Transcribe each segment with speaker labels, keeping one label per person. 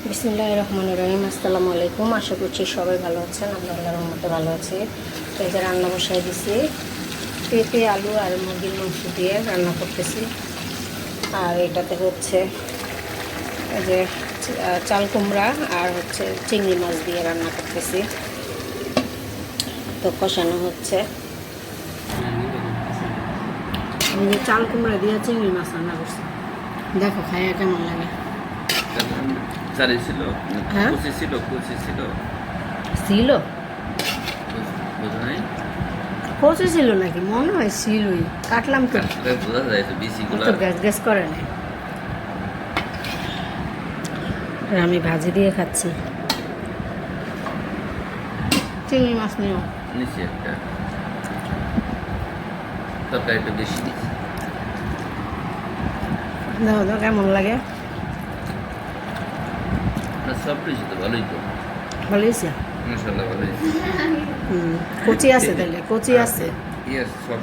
Speaker 1: বিসমিল্লাহির রহমানির রহিম। আসসালামু আলাইকুম। আশা করছি সবাই ভালো আছেন। আমরা আল্লাহর রহমতে ভালো আছি। তো এই যে রান্না বসাই দিছি, পেঁপে আলু আর মুরগির মাংস দিয়ে রান্না করতেছি। আর এটাতে হচ্ছে এই যে চাল কুমড়া আর হচ্ছে চিংড়ি মাছ দিয়ে রান্না করতেছি। তো কষানো হচ্ছে। এই যে চাল কুমড়া দিয়ে চিংড়ি মাছ রান্না করছি, দেখো খাইয়া কেমন লাগে। হ্যাঁ ছিল, কচি ছিল নাকি? মনে হয় ছিলই, কাটলাম তো গ্যাস গ্যাস করে না। আমি ভাজি দিয়ে খাচ্ছি। চিংড়ি মাছ নিও
Speaker 2: নিচে একটা তরকারিটা বেশি দিচ্ছি।
Speaker 1: দেখো তো কেমন লাগে।
Speaker 2: সব কিছু তো ভালোই তো,
Speaker 1: ভালো হয়েছে।
Speaker 2: মশলা ভালো হয়েছে।
Speaker 1: কচি আছে, তাহলে কচি আছে।
Speaker 2: ইয়েস, সব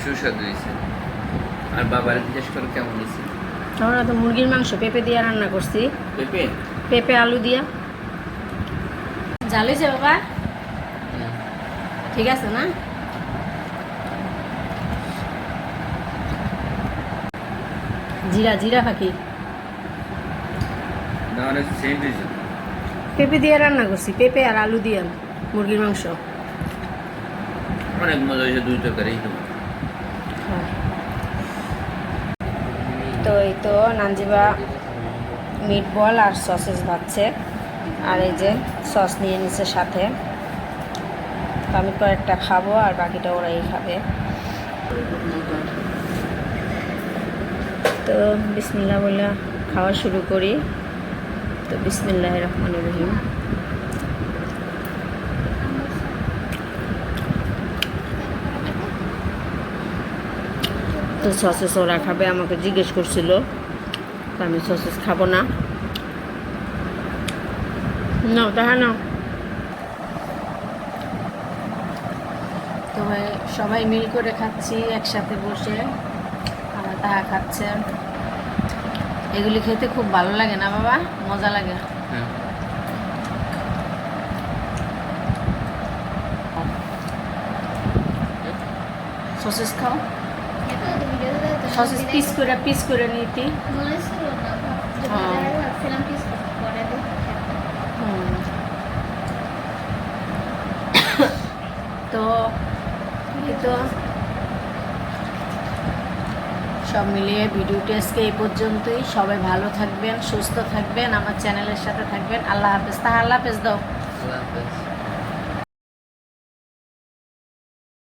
Speaker 2: সুস্বাদু হয়েছে। আর বাবার জিজ্ঞেস করো কেমন হয়েছে।
Speaker 1: আমরা তো মুরগির মাংস পেঁপে দিয়ে রান্না করছি,
Speaker 2: পেঁপে
Speaker 1: পেঁপে আলু দিয়া। জাল হয়েছে বাবা? ঠিক আছে না? জিরা জিরা ফাঁকি
Speaker 2: না, অনেক সেন্ট হয়েছে।
Speaker 1: পেঁপে দিয়ে রান্না করছি, পেঁপে আর আলু দিয়ে মুরগির মাংস।
Speaker 2: অনেক মজা হয়েছে, দুই তরকারি।
Speaker 1: তো এই তো নানজিবা মিট বল আর সসেস ভাজছে, আর এই যে সস নিয়ে নিচ্ছে সাথে। তো আমি কয়েকটা খাবো আর বাকিটা ওরাই খাবে। তো বিসমিল্লাহ বলে খাওয়া শুরু করি। তো বিসমিল্লাহির রহমানির রহিম। তো সসেস ওরা খাবে, আমাকে জিজ্ঞেস করছিল, তো আমি সসেস খাবো না। নাও তাহা নাও। তো সবাই মিল করে খাচ্ছি একসাথে বসে, আর তাহা খাচ্ছে। এগুলি খেতে খুব ভালো লাগে না বাবা? মজা লাগে। সসেস খাও, সসেস পিস করে নিতি। তো এই তো সব মিলিয়ে ভিডিওটি আজকে এই পর্যন্তই। সবাই ভালো থাকবেন, সুস্থ থাকবেন, আমার চ্যানেলের সাথে থাকবেন। আল্লাহ হাফেজ। আল্লাহ হাফেজ দাও।
Speaker 2: আল্লাহ হাফেজ।